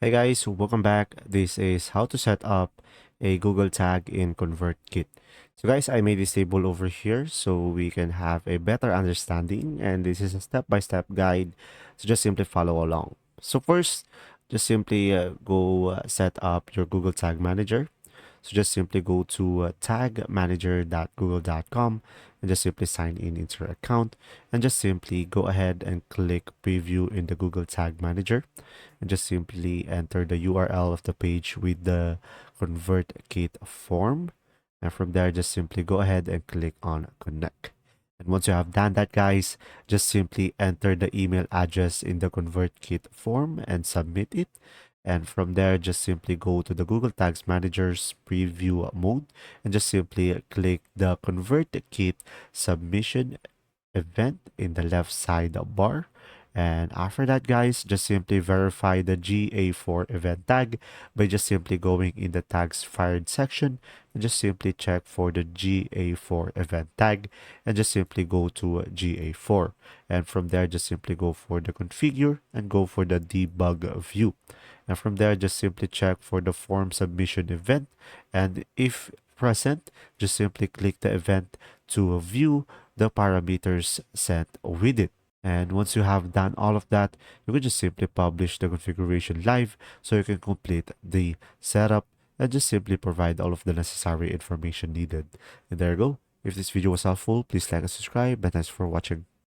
Hey guys, welcome back. This is how to set up a Google tag in ConvertKit. So guys, I made this table over here so we can have a better understanding, and this is a step-by-step guide. So just simply follow along. So first, just simply go set up your Google Tag Manager. So just simply go to tagmanager.google.com and just simply sign in into your account, and just simply go ahead and click preview in the Google Tag Manager, and just simply enter the URL of the page with the ConvertKit form. And from there, just simply go ahead and click on connect. And once you have done that, guys, just simply enter the email address in the ConvertKit form and submit it. And from there, just simply go to the Google Tags Manager's preview mode and just simply click the ConvertKit submission event in the left side bar. And after that, guys, just simply verify the GA4 event tag by just simply going in the tags fired section and just simply check for the GA4 event tag and just simply go to GA4. And from there, just simply go for the configure and go for the debug view. And from there, just simply check for the form submission event. And if present, just simply click the event to view the parameters set with it. And once you have done all of that, you can just simply publish the configuration live so you can complete the setup and just simply provide all of the necessary information needed. And there you go. If this video was helpful, please like and subscribe, and thanks for watching.